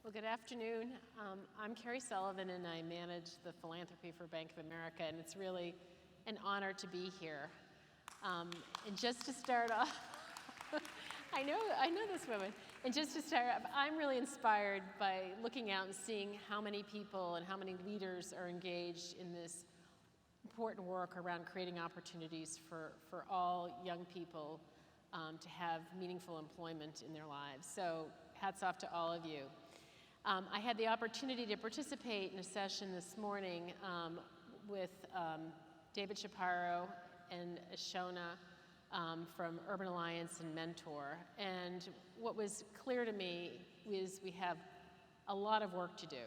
Well, good afternoon. I'm Kerry Sullivan, and I manage the philanthropy for Bank of America, and it's really an honor to be here. And just to start off, I know this woman. And just to start off, I'm really inspired by looking out and seeing how many people and how many leaders are engaged in this important work around creating opportunities for all young people to have meaningful employment in their lives. So hats off to all of you. I had the opportunity to participate in a session this morning with David Shapiro and Ashona from Urban Alliance and Mentor. And what was clear to me is we have a lot of work to do,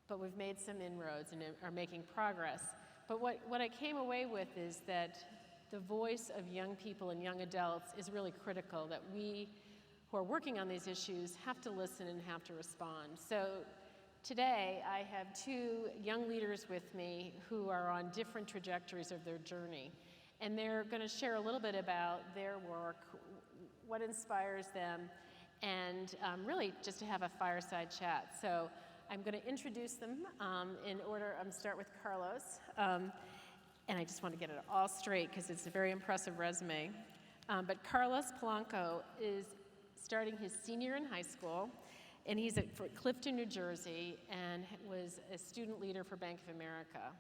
but we've made some inroads and are making progress. But what I came away with is that the voice of young people and young adults is really critical, that we who are working on these issues have to listen and have to respond. So today I have two young leaders with me who are on different trajectories of their journey. And they're going to share a little bit about their work, what inspires them, and really just to have a fireside chat. So I'm going to introduce them in order. I'm going to start with Carlos. And I just want to get it all straight because it's a very impressive resume. But Carlos Polanco is starting his senior in high school, and he's at Clifton, New Jersey, and was a student leader for Bank of America.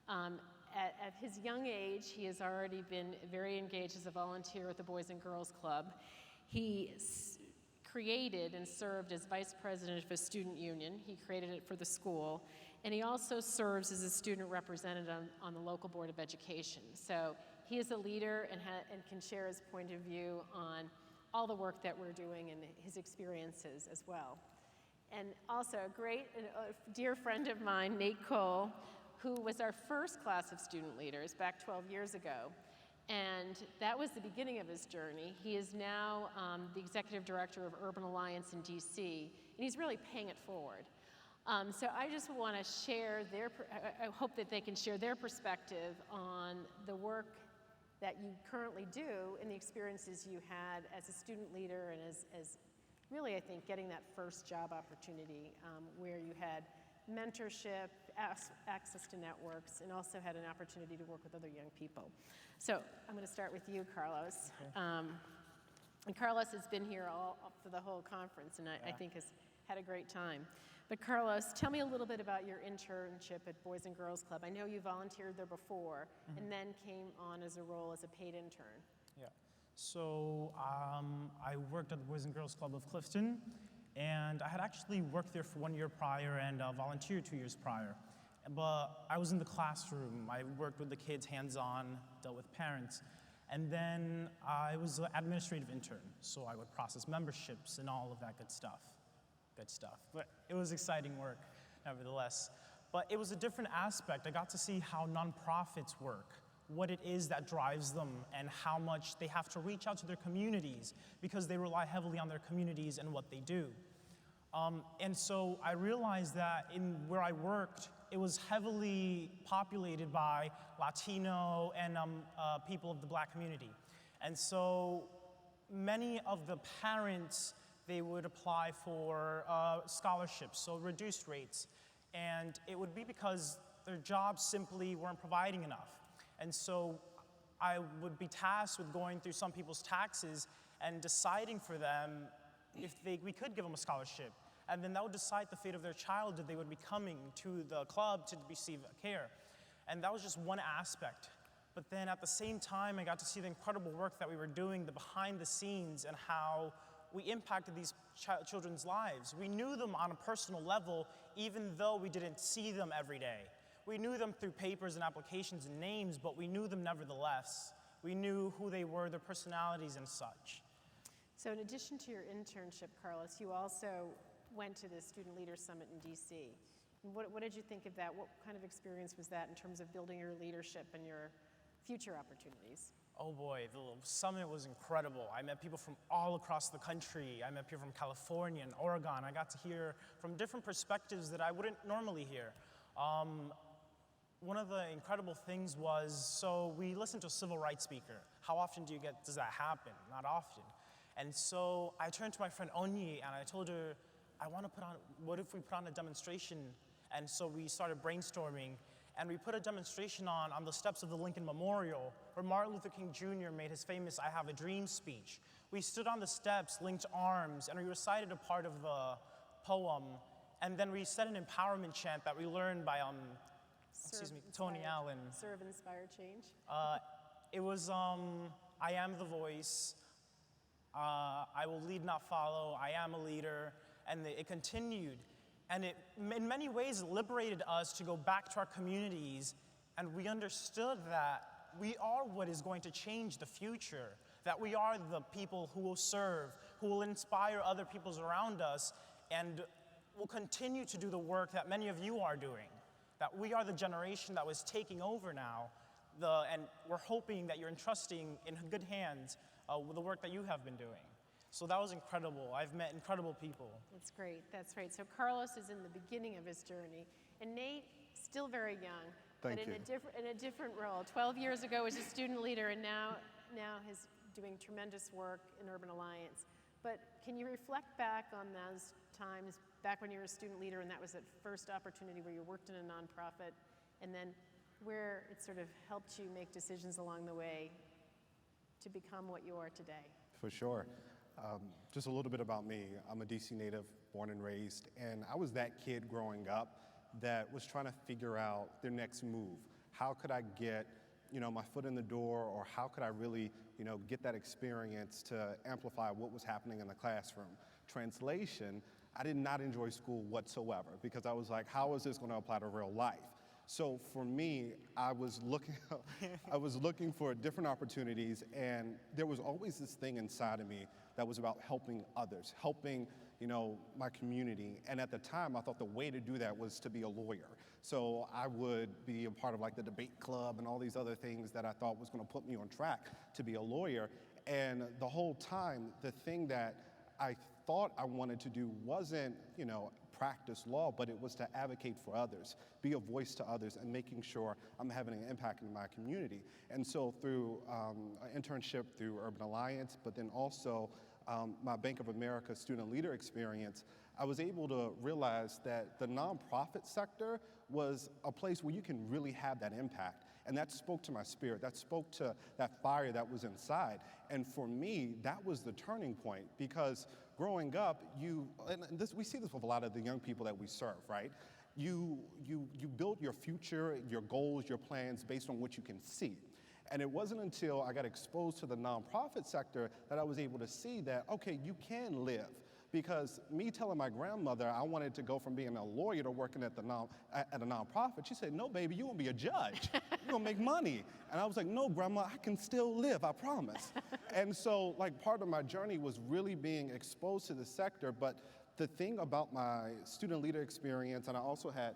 At his young age, he has already been very engaged as a volunteer at the Boys and Girls Club. He created and served as vice president of a student union. He created it for the school. And he also serves as a student representative on the local board of education. So he is a leader and can share his point of view on all the work that we're doing and his experiences as well. And also a great dear friend of mine, Nate Cole, who was our first class of student leaders back 12 years ago. And that was the beginning of his journey. He is now the executive director of Urban Alliance in DC, and he's really paying it forward. So I just want to share I hope that they can share their perspective on the work that you currently do and the experiences you had as a student leader and as really, I think, getting that first job opportunity where you had mentorship, access to networks, and also had an opportunity to work with other young people. So I'm going to start with you, Carlos. Okay. And Carlos has been here all for the whole conference, and I think has had a great time. But Carlos, tell me a little bit about your internship at Boys and Girls Club. I know you volunteered there before, and then came on as a role as a paid intern. Yeah. So I worked at the Boys and Girls Club of Clifton, and I had actually worked there for 1 year prior and volunteered 2 years prior. But I was in the classroom. I worked with the kids hands-on, dealt with parents. And then I was an administrative intern, so I would process memberships and all of that good stuff. But it was exciting work, nevertheless. But it was a different aspect. I got to see how nonprofits work, what it is that drives them, and how much they have to reach out to their communities because they rely heavily on their communities and what they do. And so I realized that in where I worked, it was heavily populated by Latino and people of the Black community. And so many of the parents, they would apply for scholarships, so reduced rates. And it would be because their jobs simply weren't providing enough. And so I would be tasked with going through some people's taxes and deciding for them if we could give them a scholarship. And then that would decide the fate of their child that they would be coming to the club to receive care. And that was just one aspect. But then at the same time, I got to see the incredible work that we were doing, the behind the scenes, and how we impacted these children's lives. We knew them on a personal level, even though we didn't see them every day. We knew them through papers and applications and names, but we knew them nevertheless. We knew who they were, their personalities and such. So in addition to your internship, Carlos, you also went to the Student Leaders Summit in DC. What did you think of that? What kind of experience was that in terms of building your leadership and your future opportunities? Oh boy, the summit was incredible. I met people from all across the country. I met people from California and Oregon. I got to hear from different perspectives that I wouldn't normally hear. One of the incredible things was, so we listened to a civil rights speaker. How often does that happen? Not often. And so I turned to my friend Onyi and I told her, what if we put on a demonstration? And so we started brainstorming, and we put a demonstration on the steps of the Lincoln Memorial, where Martin Luther King Jr. made his famous "I Have a Dream" speech. We stood on the steps, linked arms, and we recited a part of the poem, and then we said an empowerment chant that we learned by, Tony Allen. Serve, inspire, change. It was, I am the voice, I will lead, not follow, I am a leader, and it continued. And it, in many ways, liberated us to go back to our communities, and we understood that we are what is going to change the future, that we are the people who will serve, who will inspire other peoples around us, and will continue to do the work that many of you are doing, that we are the generation that was taking over now, and we're hoping that you're entrusting in good hands with the work that you have been doing. So that was incredible. I've met incredible people. That's great. That's great. So Carlos is in the beginning of his journey, and Nate, still very young, Thank but you. in a different role. 12 years ago was a student leader, and now he's doing tremendous work in Urban Alliance. But can you reflect back on those times, back when you were a student leader, and that was that first opportunity where you worked in a nonprofit, and then where it sort of helped you make decisions along the way to become what you are today? For sure. Just a little bit about me. I'm a DC native, born and raised, and I was that kid growing up that was trying to figure out their next move. How could I get, my foot in the door, or how could I really, get that experience to amplify what was happening in the classroom? Translation, I did not enjoy school whatsoever because I was like, how is this going to apply to real life? So for me, I was looking for different opportunities, and there was always this thing inside of me that was about helping others, helping, my community. And at the time, I thought the way to do that was to be a lawyer. So I would be a part of like the debate club and all these other things that I thought was going to put me on track to be a lawyer. And the whole time, the thing that I thought I wanted to do wasn't, practice law, but it was to advocate for others, be a voice to others, and making sure I'm having an impact in my community. And so through an internship through Urban Alliance, but then also my Bank of America student leader experience, I was able to realize that the nonprofit sector was a place where you can really have that impact. And that spoke to my spirit, that spoke to that fire that was inside. And for me, that was the turning point, because growing up, we see this with a lot of the young people that we serve, right? You build your future, your goals, your plans based on what you can see. And it wasn't until I got exposed to the nonprofit sector that I was able to see that, okay, you can live. Because me telling my grandmother I wanted to go from being a lawyer to working at a nonprofit, she said, no, baby, you're gonna be a judge. You're gonna make money. And I was like, no, Grandma, I can still live, I promise. And so, part of my journey was really being exposed to the sector, but the thing about my student leader experience, and I also had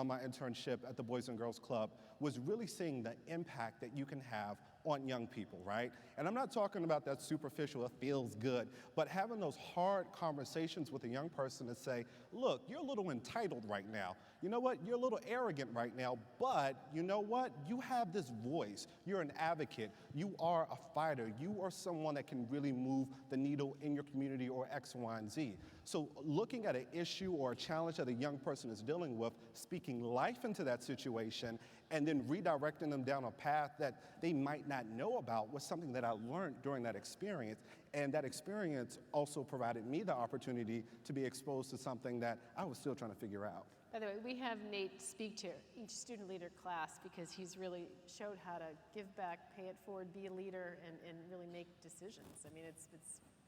my internship at the Boys and Girls Club, was really seeing the impact that you can have on young people, right? And I'm not talking about that superficial, it feels good, but having those hard conversations with a young person to say, look, you're a little entitled right now. You know what? You're a little arrogant right now, but you know what? You have this voice. You're an advocate. You are a fighter. You are someone that can really move the needle in your community, or X, Y, and Z. So looking at an issue or a challenge that a young person is dealing with, speaking life into that situation, and then redirecting them down a path that they might not know about was something that I learned during that experience. And that experience also provided me the opportunity to be exposed to something that I was still trying to figure out. By the way, we have Nate speak to each student leader class because he's really showed how to give back, pay it forward, be a leader, and really make decisions. I mean, it's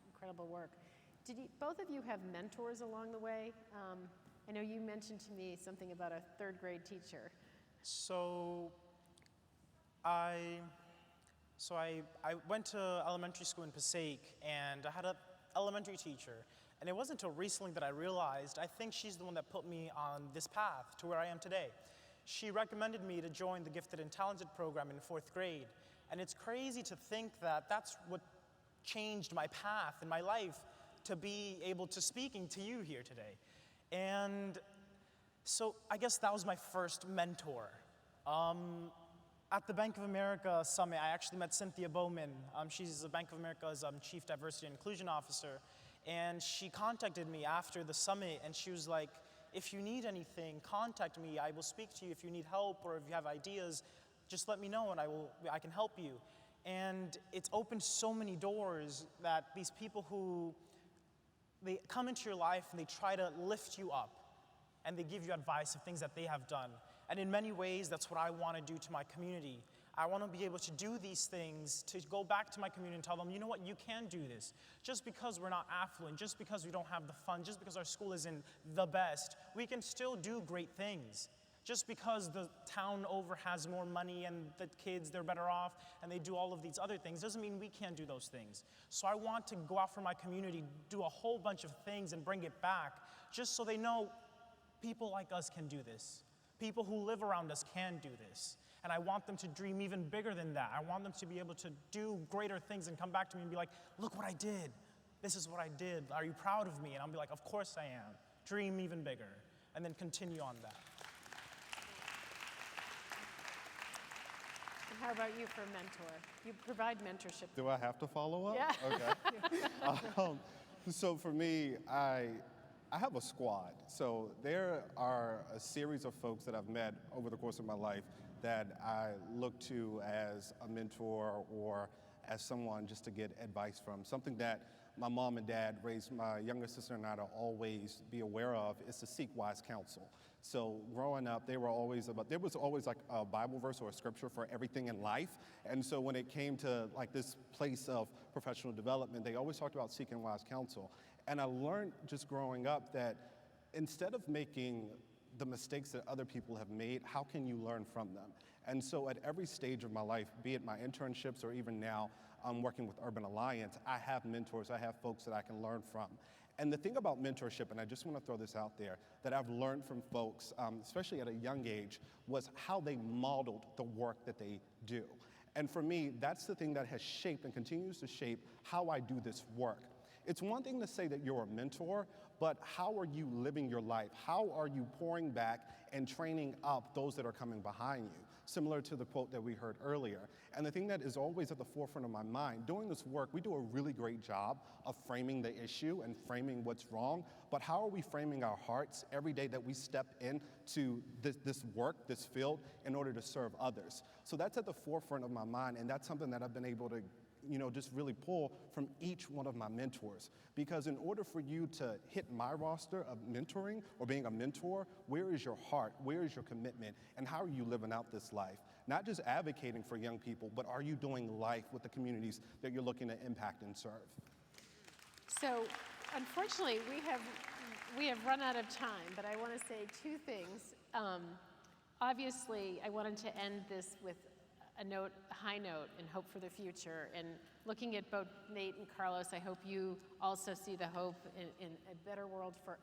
incredible work. Both of you have mentors along the way? I know you mentioned to me something about a third grade teacher. So I went to elementary school in Passaic, and I had an elementary teacher. And it wasn't until recently that I realized, I think she's the one that put me on this path to where I am today. She recommended me to join the Gifted and Talented program in 4th grade. And it's crazy to think that that's what changed my path in my life to be able to speaking to you here today. And so I guess that was my first mentor. At the Bank of America Summit, I actually met Cynthia Bowman. She's the Bank of America's Chief Diversity and Inclusion Officer. And she contacted me after the summit, and she was like, if you need anything, contact me. I will speak to you. If you need help or if you have ideas, just let me know and I can help you. And it's opened so many doors that these people who, they come into your life and they try to lift you up and they give you advice of things that they have done. And in many ways, that's what I want to do to my community. I want to be able to do these things, to go back to my community and tell them, you know what, you can do this. Just because we're not affluent, just because we don't have the funds, just because our school isn't the best, we can still do great things. Just because the town over has more money and the kids, they're better off, and they do all of these other things, doesn't mean we can't do those things. So I want to go out for my community, do a whole bunch of things and bring it back, just so they know people like us can do this. People who live around us can do this. And I want them to dream even bigger than that. I want them to be able to do greater things and come back to me and be like, look what I did. This is what I did. Are you proud of me? And I'll be like, of course I am. Dream even bigger. And then continue on that. And how about you for a mentor? You provide mentorship. Do I have to follow up? Yeah. Okay. So for me, I have a squad. So there are a series of folks that I've met over the course of my life that I look to as a mentor or as someone just to get advice from. Something that my mom and dad raised my younger sister and I to always be aware of is to seek wise counsel. So growing up, there was always like a Bible verse or a scripture for everything in life. And so when it came to like this place of professional development, they always talked about seeking wise counsel. And I learned just growing up that instead of making the mistakes that other people have made, how can you learn from them? And so at every stage of my life, be it my internships or even now I'm working with Urban Alliance, I have mentors, I have folks that I can learn from. And the thing about mentorship, and I just want to throw this out there, that I've learned from folks, especially at a young age, was how they modeled the work that they do. And for me, that's the thing that has shaped and continues to shape how I do this work. It's one thing to say that you're a mentor, but how are you living your life? How are you pouring back and training up those that are coming behind you? Similar to the quote that we heard earlier. And the thing that is always at the forefront of my mind, doing this work, we do a really great job of framing the issue and framing what's wrong, but how are we framing our hearts every day that we step into this work, this field, in order to serve others? So that's at the forefront of my mind, and that's something that I've been able to just really pull from each one of my mentors. Because in order for you to hit my roster of mentoring or being a mentor, where is your heart? Where is your commitment? And how are you living out this life? Not just advocating for young people, but are you doing life with the communities that you're looking to impact and serve? So, unfortunately, we have run out of time, but I want to say two things. Obviously, I wanted to end this with a high note and hope for the future. And looking at both Nate and Carlos, I hope you also see the hope in a better world for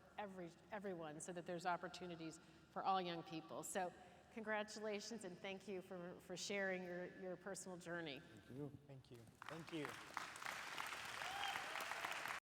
everyone, so that there's opportunities for all young people. So congratulations and thank you for sharing your personal journey. Thank you. Thank you. Thank you.